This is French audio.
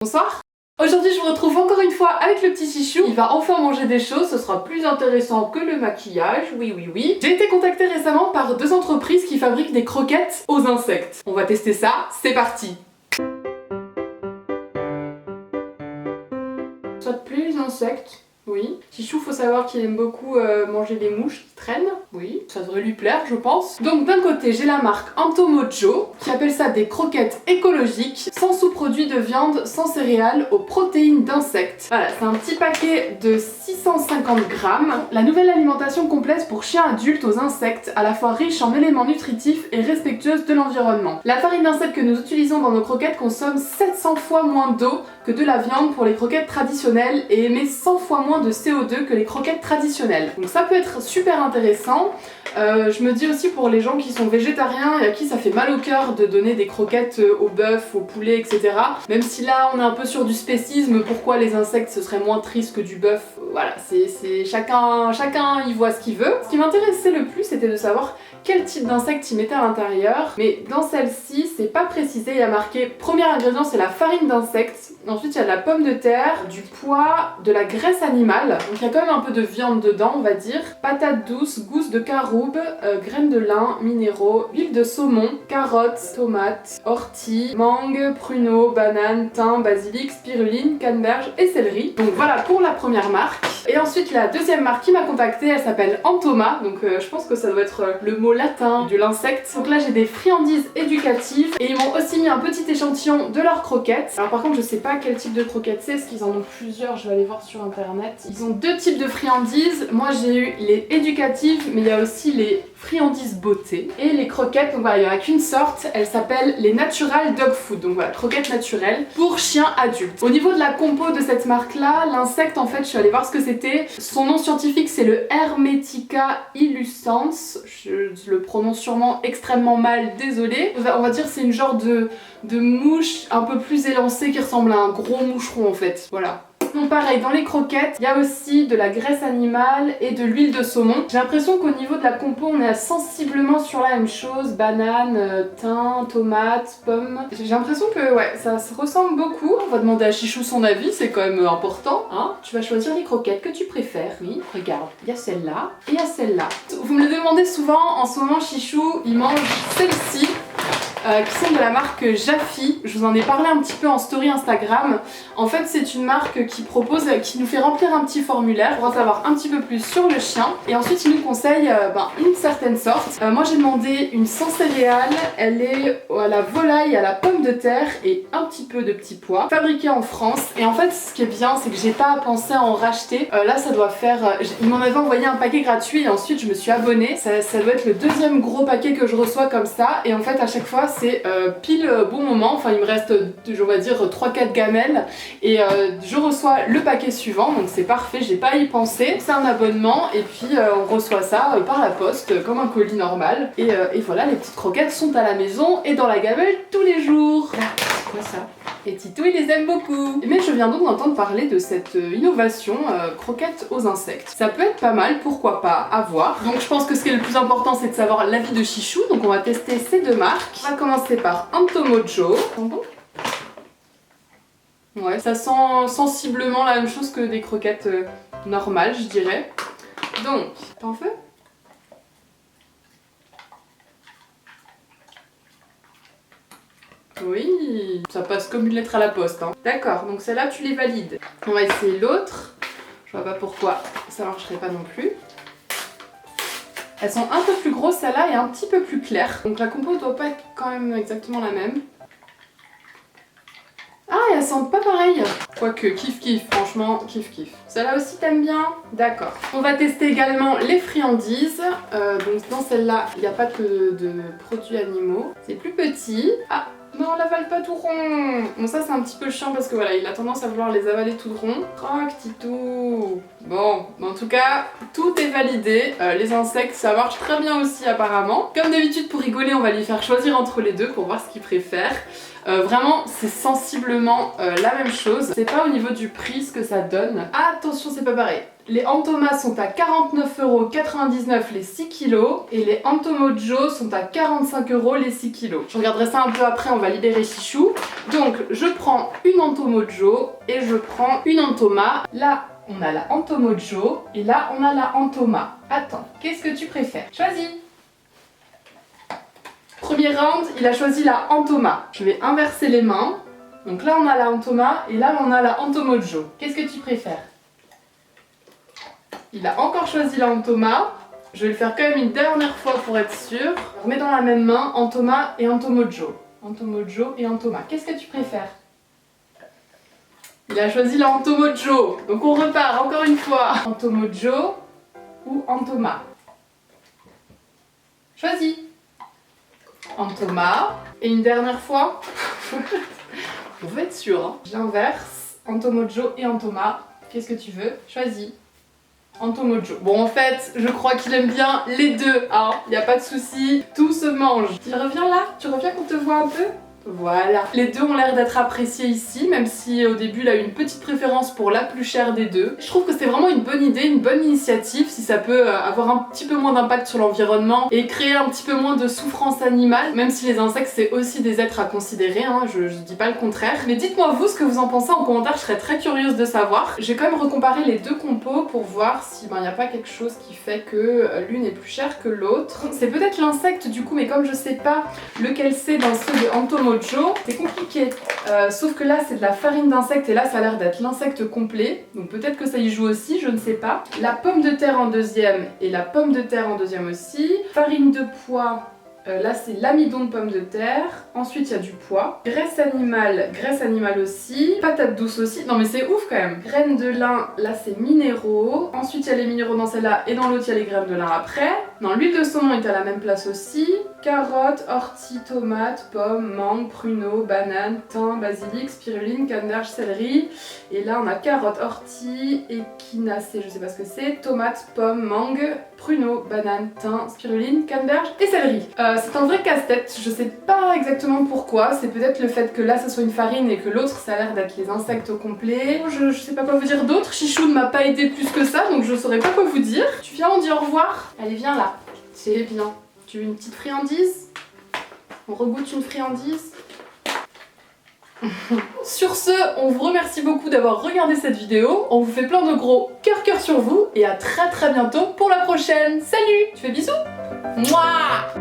Bonsoir. Aujourd'hui je vous retrouve encore une fois avec le petit Chichou. Il va enfin manger des choses, ce sera plus intéressant que le maquillage, oui. J'ai été contactée récemment par deux entreprises qui fabriquent des croquettes aux insectes. On va tester ça, c'est parti. Ça te plaît les insectes? Oui. Chichou, faut savoir qu'il aime beaucoup manger les mouches qui traînent. Oui, ça devrait lui plaire, je pense. Donc d'un côté, j'ai la marque Entomojo, qui appelle ça des croquettes écologiques, sans sous-produits de viande, sans céréales, aux protéines d'insectes. Voilà, c'est un petit paquet de 650 grammes. La nouvelle alimentation complète pour chiens adultes aux insectes, à la fois riche en éléments nutritifs et respectueuse de l'environnement. La farine d'insectes que nous utilisons dans nos croquettes consomme 700 fois moins d'eau que de la viande pour les croquettes traditionnelles et émet 100 fois moins de CO2 que les croquettes traditionnelles. Donc ça peut être super intéressant. Je me dis aussi pour les gens qui sont végétariens et à qui ça fait mal au cœur de donner des croquettes au bœuf, au poulet, etc. Même si là on est un peu sur du spécisme, pourquoi les insectes ce serait moins triste que du bœuf? Voilà, c'est chacun y voit ce qu'il veut. Ce qui m'intéressait le plus c'était de savoir quel type d'insecte ils mettaient à l'intérieur, mais dans celle-ci c'est pas précisé, il y a marqué premier ingrédient c'est la farine d'insecte, ensuite il y a de la pomme de terre, du pois, de la graisse animale, donc il y a quand même un peu de viande dedans on va dire, patates douces, gousses de caroube, graines de lin, minéraux, huile de saumon, carottes, tomates, orties, mangue, pruneaux, bananes, thym, basilic, spiruline, canneberge et céleri. Donc voilà pour la première marque. Et ensuite la deuxième marque qui m'a contactée, elle s'appelle Entoma, donc je pense que ça doit être le mot latin de l'insecte. Donc là j'ai des friandises éducatives et ils m'ont aussi mis un petit échantillon de leurs croquettes. Alors par contre je sais pas quel type de croquettes c'est, parce qu'ils en ont plusieurs, je vais aller voir sur internet. Ils ont deux types de friandises, moi j'ai eu les éducatives mais il y a aussi les friandises beauté et les croquettes, donc voilà il n'y en a qu'une sorte, elle s'appelle les Natural Dog Food, donc voilà croquettes naturelles pour chiens adultes. Au niveau de la compo de cette marque là, l'insecte en fait je suis allée voir ce que c'était, son nom scientifique c'est le Hermetica illucens, je le prononce sûrement extrêmement mal, désolée. On va dire c'est une genre de mouche un peu plus élancée qui ressemble à un gros moucheron en fait, voilà. Donc pareil, dans les croquettes, il y a aussi de la graisse animale et de l'huile de saumon. J'ai l'impression qu'au niveau de la compo, on est sensiblement sur la même chose. Banane, thym, tomate, pomme. J'ai l'impression que ouais, ça se ressemble beaucoup. On va demander à Chichou son avis, c'est quand même important. Hein, tu vas choisir les croquettes que tu préfères. Oui, regarde, il y a celle-là et il y a celle-là. Vous me le demandez souvent, en ce moment Chichou, il mange celle-ci. Qui sont de la marque Jaffy. Je vous en ai parlé un petit peu en story Instagram. En fait c'est une marque qui nous fait remplir un petit formulaire pour en savoir un petit peu plus sur le chien et ensuite il nous conseille une certaine sorte. Moi j'ai demandé une sans céréales, elle est à la volaille, à la pomme de terre et un petit peu de petits pois, fabriquée en France. Et en fait ce qui est bien c'est que j'ai pas pensé à en racheter. Là ça doit faire... il m'en avait envoyé un paquet gratuit et ensuite je me suis abonnée. Ça doit être le deuxième gros paquet que je reçois comme ça et en fait à chaque fois c'est pile bon moment, enfin il me reste on va dire 3-4 gamelles et je reçois le paquet suivant donc c'est parfait, j'ai pas à y penser, c'est un abonnement et puis on reçoit ça par la poste comme un colis normal et voilà les petites croquettes sont à la maison et dans la gamelle tous les jours. Là, c'est quoi ça? Et Tito il les aime beaucoup. Mais je viens donc d'entendre parler de cette innovation croquettes aux insectes. Ça peut être pas mal, pourquoi pas, à voir. Donc je pense que ce qui est le plus important c'est de savoir l'avis de Chichou, donc on va tester ces deux marques. On va commencer par Entomojo. Ouais, ça sent sensiblement la même chose que des croquettes normales je dirais. Donc, t'en fais? Oui, ça passe comme une lettre à la poste. Hein. D'accord, donc celle-là tu les valides. On va essayer l'autre. Je vois pas pourquoi ça marcherait pas non plus. Elles sont un peu plus grosses celle-là et un petit peu plus claires. Donc la compo doit pas être quand même exactement la même. Ah, et elles sentent pas pareil. Quoique, kiff, franchement, kiff. Celle-là aussi t'aimes bien? D'accord. On va tester également les friandises. Donc dans celle-là, il n'y a pas que de produits animaux. C'est plus petit. Ah, non, on l'avale pas tout rond. Bon, ça c'est un petit peu chiant parce que voilà, il a tendance à vouloir les avaler tout rond. Croque, Titou. Bon, en tout cas, tout est validé. Les insectes, ça marche très bien aussi apparemment. Comme d'habitude, pour rigoler, on va lui faire choisir entre les deux pour voir ce qu'il préfère. Vraiment, c'est sensiblement la même chose. C'est pas au niveau du prix ce que ça donne. Attention, c'est pas pareil. Les Entomas sont à 49,99€ les 6 kilos et les Entomojo sont à 45€ les 6 kilos. Je regarderai ça un peu après, on va libérer Chichou. Donc je prends une Entomojo et je prends une Entoma. Là on a la Entomojo et là on a la Entoma. Attends, qu'est-ce que tu préfères? Choisis. Premier round, il a choisi la Entoma. Je vais inverser les mains. Donc là on a la Entoma et là on a la Entomojo. Qu'est-ce que tu préfères? Il a encore choisi la Entoma. Je vais le faire quand même une dernière fois pour être sûr. On remet dans la même main Entoma et Entomojo. Entomojo et Entoma. Qu'est-ce que tu préfères? Il a choisi la Entomojo. Donc on repart encore une fois. Entomojo ou Entoma? Choisis. Entoma. Et une dernière fois. On va être sûr. Hein. J'inverse. Entomojo et Entoma. Qu'est-ce que tu veux? Choisis. Entomojo. Bon en fait, je crois qu'il aime bien les deux, hein, y a pas de souci, tout se mange. Tu reviens là? Tu reviens qu'on te voit un peu? Voilà. Les deux ont l'air d'être appréciés ici, même si au début il a eu une petite préférence pour la plus chère des deux. Je trouve que c'est vraiment une bonne idée, une bonne initiative, si ça peut avoir un petit peu moins d'impact sur l'environnement et créer un petit peu moins de souffrance animale, même si les insectes c'est aussi des êtres à considérer, hein, je dis pas le contraire. Mais dites-moi vous ce que vous en pensez en commentaire, je serais très curieuse de savoir. J'ai quand même recomparé les deux compos pour voir si il n'y a pas quelque chose qui fait que l'une est plus chère que l'autre. C'est peut-être l'insecte du coup, mais comme je sais pas lequel c'est dans ceux de Entomojo, c'est compliqué. Sauf que là c'est de la farine d'insecte et là ça a l'air d'être l'insecte complet. Donc peut-être que ça y joue aussi, je ne sais pas. La pomme de terre en deuxième et la pomme de terre en deuxième aussi. Farine de pois. Là c'est l'amidon de pomme de terre, ensuite il y a du pois, graisse animale aussi, patate douce aussi, non mais c'est ouf quand même. Graines de lin, là c'est minéraux, ensuite il y a les minéraux dans celle-là et dans l'autre il y a les graines de lin après. Non, l'huile de saumon est à la même place aussi, carottes, orties, tomates, pommes, mangue, pruneaux, bananes, thym, basilic, spiruline, canneberge, céleri. Et là on a carottes, orties, échinacées, je sais pas ce que c'est, tomates, pommes, mangue, pruneaux, bananes, thym, spiruline, canneberge et céleri. C'est un vrai casse-tête, je sais pas exactement pourquoi, c'est peut-être le fait que là ça soit une farine et que l'autre ça a l'air d'être les insectes au complet. Je sais pas quoi vous dire d'autre, Chichou ne m'a pas aidé plus que ça donc je saurais pas quoi vous dire. Tu viens, on dit au revoir? Allez viens là, c'est bien. Tu veux une petite friandise? On regoute une friandise? Sur ce, on vous remercie beaucoup d'avoir regardé cette vidéo, on vous fait plein de gros cœur sur vous et à très bientôt pour la prochaine. Salut! Tu fais bisous? Mouah!